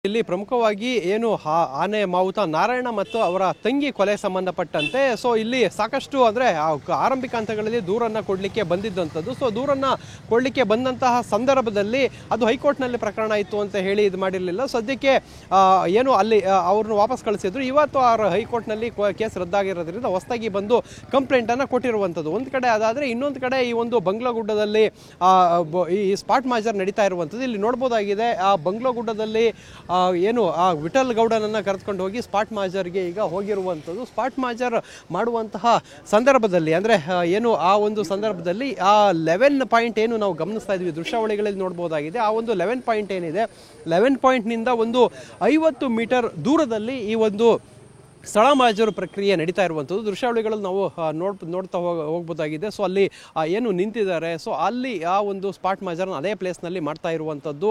ಇಲ್ಲಿ ಪ್ರಮುಖವಾಗಿ ಏನು ಆನೆ ಮಾವುತ ನಾರಾಯಣ ಮತ್ತು ಅವರ ತಂಗಿ ಕೊಲೆ ಸಂಬಂಧಪಟ್ಟಂತೆ ಸೊ ಇಲ್ಲಿ ಸಾಕಷ್ಟು ಅಂದ್ರೆ ಆರಂಭಿಕ ಹಂತಗಳಲ್ಲಿ ದೂರನ್ನ ಕೊಡ್ಲಿಕ್ಕೆ ಬಂದಿದ್ದಂಥದ್ದು. ಸೊ ದೂರನ್ನ ಕೊಡ್ಲಿಕ್ಕೆ ಬಂದಂತಹ ಸಂದರ್ಭದಲ್ಲಿ ಅದು ಹೈಕೋರ್ಟ್ನಲ್ಲಿ ಪ್ರಕರಣ ಇತ್ತು ಅಂತ ಹೇಳಿ ಇದು ಮಾಡಿರಲಿಲ್ಲ. ಸದ್ಯಕ್ಕೆ ಏನು ಅಲ್ಲಿ ಅವ್ರನ್ನ ವಾಪಸ್ ಕಳಿಸಿದ್ರು. ಇವತ್ತು ಹೈಕೋರ್ಟ್ನಲ್ಲಿ ಕೇಸ್ ರದ್ದಾಗಿರೋದ್ರಿಂದ ಹೊಸದಾಗಿ ಬಂದು ಕಂಪ್ಲೇಂಟ್ ಅನ್ನ ಕೊಟ್ಟಿರುವಂಥದ್ದು. ಒಂದು ಕಡೆ ಅದಾದ್ರೆ ಇನ್ನೊಂದು ಕಡೆ ಈ ಒಂದು ಬಂಗ್ಲಾಗುಡ್ಡದಲ್ಲಿ ಈ ಸ್ಪಾಟ್ ಮಾಜರ್ ನಡೀತಾ ಇರುವಂಥದ್ದು ಇಲ್ಲಿ ನೋಡ್ಬೋದಾಗಿದೆ. ಆ ಬಂಗ್ಲಾಗುಡ್ಡದಲ್ಲಿ ಏನು ಆ ವಿಠಲ್ ಗೌಡನನ್ನ ಕರೆದುಕೊಂಡು ಹೋಗಿ ಸ್ಪಾಟ್ ಮಾಜರ್ಗೆ ಈಗ ಹೋಗಿರುವಂಥದ್ದು. ಸ್ಪಾಟ್ ಮಾಜರ್ ಮಾಡುವಂತಹ ಸಂದರ್ಭದಲ್ಲಿ ಅಂದ್ರೆ ಏನು ಆ ಒಂದು ಸಂದರ್ಭದಲ್ಲಿ ಆ 11 ಪಾಯಿಂಟ್ ಏನು ನಾವು ಗಮನಿಸ್ತಾ ಇದ್ವಿ ದೃಶ್ಯಾವಳಿಗಳಲ್ಲಿ ನೋಡ್ಬೋದಾಗಿದೆ. ಆ ಒಂದು 11 ಪಾಯಿಂಟ್ ಏನಿದೆ 11 ಪಾಯಿಂಟ್ನಿಂದ ಒಂದು 50 ಮೀಟರ್ ದೂರದಲ್ಲಿ ಈ ಒಂದು ಸ್ಥಳ ಮಾಜರು ಪ್ರಕ್ರಿಯೆ ನಡೀತಾ ಇರುವಂಥದ್ದು ದೃಶ್ಯಾವಳಿಗಳಲ್ಲಿ ನಾವು ನೋಡ್ತಾ ಹೋಗ್ಬೋದಾಗಿದೆ. ಸೊ ಅಲ್ಲಿ ಏನು ನಿಂತಿದ್ದಾರೆ ಸೊ ಅಲ್ಲಿ ಆ ಒಂದು ಸ್ಪಾಟ್ ಮಾಜರ್ನ ಅದೇ ಪ್ಲೇಸ್ನಲ್ಲಿ ಮಾಡ್ತಾ ಇರುವಂಥದ್ದು.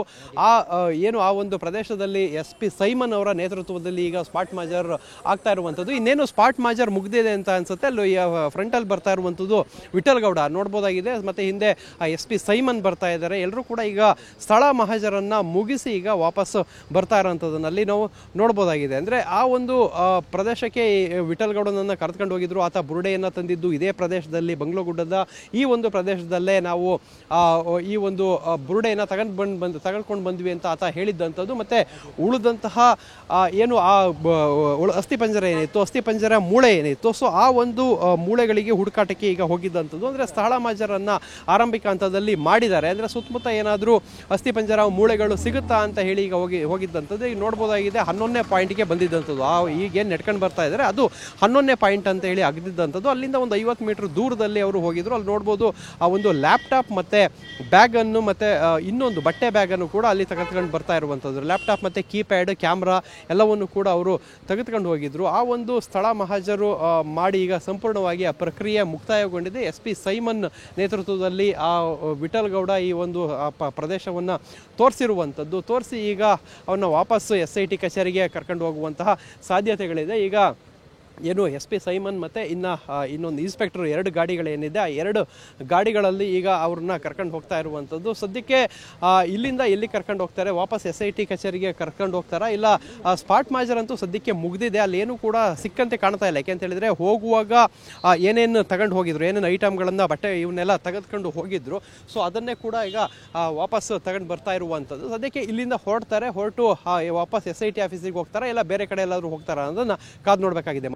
ಏನು ಆ ಒಂದು ಪ್ರದೇಶದಲ್ಲಿ SP ಸೈಮನ್ ಅವರ ನೇತೃತ್ವದಲ್ಲಿ ಈಗ ಸ್ಪಾಟ್ ಮಾಜರ್ ಆಗ್ತಾ ಇರುವಂಥದ್ದು. ಇನ್ನೇನು ಸ್ಪಾಟ್ ಮಾಜರ್ ಮುಗ್ದಿದೆ ಅಂತ ಅನ್ಸುತ್ತೆ. ಅಲ್ಲಿ ಫ್ರಂಟಲ್ಲಿ ಬರ್ತಾ ಇರುವಂಥದ್ದು ವಿಠಲ್ ಗೌಡ ನೋಡ್ಬೋದಾಗಿದೆ. ಮತ್ತೆ ಹಿಂದೆ SP ಸೈಮನ್ ಬರ್ತಾ ಇದ್ದಾರೆ. ಎಲ್ಲರೂ ಕೂಡ ಈಗ ಸ್ಥಳ ಮಹಾಜರನ್ನ ಮುಗಿಸಿ ಈಗ ವಾಪಸ್ ಬರ್ತಾ ಇರೋಂಥದ್ದನ್ನಲ್ಲಿ ನಾವು ನೋಡ್ಬೋದಾಗಿದೆ. ಅಂದ್ರೆ ಆ ಒಂದು ಪ್ರದೇಶಕ್ಕೆ ವಿಠಲ್ ಗೌಡನನ್ನ ಕರೆದುಕೊಂಡು ಹೋಗಿದ್ರು. ಆತ ಬುರುಡೆಯನ್ನ ತಂದಿದ್ದು ಇದೇ ಪ್ರದೇಶದಲ್ಲಿ ಬಂಗ್ಲಾಗುಡ್ಡದ ಈ ಒಂದು ಪ್ರದೇಶದಲ್ಲೇ ನಾವು ಈ ಒಂದು ಬುರುಡೆಯನ್ನ ತಗೊಂಡ್ಕೊಂಡು ಬಂದ್ವಿ ಅಂತ ಆತ ಹೇಳಿದ್ದಂಥದ್ದು. ಮತ್ತೆ ಉಳಿದಂತಹ ಏನು ಆ ಅಸ್ಥಿಪಂಜರ ಏನಿತ್ತು ಅಸ್ಥಿಪಂಜರ ಮೂಳೆ ಏನಿತ್ತು ಸೊ ಆ ಒಂದು ಮೂಳೆಗಳಿಗೆ ಹುಡುಕಾಟಕ್ಕೆ ಈಗ ಹೋಗಿದ್ದಂಥದ್ದು. ಅಂದ್ರೆ ಸ್ಥಳ ಮಾಜರನ್ನ ಆರಂಭಿಕ ಹಂತದಲ್ಲಿ ಮಾಡಿದ್ದಾರೆ. ಅಂದ್ರೆ ಸುತ್ತಮುತ್ತ ಏನಾದರೂ ಅಸ್ಥಿಪಂಜರ ಮೂಳೆಗಳು ಸಿಗುತ್ತಾ ಅಂತ ಹೇಳಿ ಈಗ ಹೋಗಿದ್ದಂಥದ್ದು. ಈಗ ನೋಡ್ಬೋದಾಗಿದೆ 11ನೇ ಪಾಯಿಂಟ್ಗೆ ಬಂದಿದ್ದಂಥದ್ದು. ಈಗೇನು ನೆಟ್ಕೊಂಡು ಬರ್ತಾ ಇದ್ದಾರೆ ಅದು 11ನೇ ಪಾಯಿಂಟ್ ಅಂತ ಹೇಳಿ ಆಗಿದ್ದಂಥದ್ದು. ಅಲ್ಲಿಂದ ಒಂದು 50 ಮೀಟರ್ ದೂರದಲ್ಲಿ ಅವರು ಹೋಗಿದ್ರು. ಅಲ್ಲಿ ನೋಡ್ಬೋದು ಆ ಒಂದು ಲ್ಯಾಪ್ಟಾಪ್ ಮತ್ತೆ ಬ್ಯಾಗ್ ಅನ್ನು ಮತ್ತೆ ಇನ್ನೊಂದು ಬಟ್ಟೆ ಬ್ಯಾಗ್ ಅನ್ನು ಕೂಡ ಅಲ್ಲಿ ತೆಗೆದುಕೊಂಡು ಬರ್ತಾ ಇರುವಂಥದ್ದು. ಲ್ಯಾಪ್ಟಾಪ್ ಮತ್ತೆ ಕೀಪ್ಯಾಡ್ ಕ್ಯಾಮ್ರಾ ಎಲ್ಲವನ್ನು ಕೂಡ ಅವರು ತೆಗೆದುಕೊಂಡು ಹೋಗಿದ್ರು. ಆ ಒಂದು ಸ್ಥಳ ಮಹಾಜರು ಮಾಡಿ ಈಗ ಸಂಪೂರ್ಣವಾಗಿ ಆ ಪ್ರಕ್ರಿಯೆ ಮುಕ್ತಾಯಗೊಂಡಿದೆ. SP ಸೈಮನ್ ನೇತೃತ್ವದಲ್ಲಿ ಆ ವಿಠಲ್ ಗೌಡ ಈ ಒಂದು ಪ್ರದೇಶವನ್ನು ತೋರಿಸಿ ಈಗ ಅವನ್ನ ವಾಪಸ್ SIT ಕಚೇರಿಗೆ ಕರ್ಕೊಂಡು ಹೋಗುವಂತಹ ಸಾಧ್ಯತೆಗಳಿದೆ. ಈಗ ಏನು SP ಸೈಮನ್ ಮತ್ತು ಇನ್ನೊಂದು ಇನ್ಸ್ಪೆಕ್ಟರ್ 2 ಗಾಡಿಗಳೇನಿದೆ ಆ 2 ಗಾಡಿಗಳಲ್ಲಿ ಈಗ ಅವ್ರನ್ನ ಕರ್ಕೊಂಡು ಹೋಗ್ತಾ ಇರುವಂಥದ್ದು. ಸದ್ಯಕ್ಕೆ ಇಲ್ಲಿಂದ ಎಲ್ಲಿ ಕರ್ಕೊಂಡು ಹೋಗ್ತಾರೆ ವಾಪಸ್ SIT ಕಚೇರಿಗೆ ಕರ್ಕೊಂಡು ಹೋಗ್ತಾರಾ ಇಲ್ಲ ಸ್ಪಾಟ್ ಮಾಜರ್ ಅಂತೂ ಸದ್ಯಕ್ಕೆ ಮುಗ್ದಿದೆ. ಅಲ್ಲಿ ಏನು ಕೂಡ ಸಿಕ್ಕಂತೆ ಕಾಣ್ತಾ ಇಲ್ಲ. ಯಾಕೆ ಅಂತ ಹೇಳಿದ್ರೆ ಹೋಗುವಾಗ ಏನೇನು ತಗೊಂಡು ಹೋಗಿದ್ರು ಏನೇನು ಐಟಮ್ಗಳನ್ನು ಬಟ್ಟೆ ಇವನ್ನೆಲ್ಲ ತೆಗೆದುಕೊಂಡು ಹೋಗಿದ್ರು ಸೊ ಅದನ್ನೇ ಕೂಡ ಈಗ ವಾಪಸ್ ತಗೊಂಡು ಬರ್ತಾ ಇರುವಂಥದ್ದು. ಸದ್ಯಕ್ಕೆ ಇಲ್ಲಿಂದ ಹೊರಟು ವಾಪಸ್ SIT ಆಫೀಸಿಗೆ ಹೋಗ್ತಾರಾ ಇಲ್ಲ ಬೇರೆ ಕಡೆ ಎಲ್ಲಾದರೂ ಹೋಗ್ತಾರಾ ಅನ್ನೋದನ್ನ ಕಾದು ನೋಡಬೇಕಾಗಿದೆ.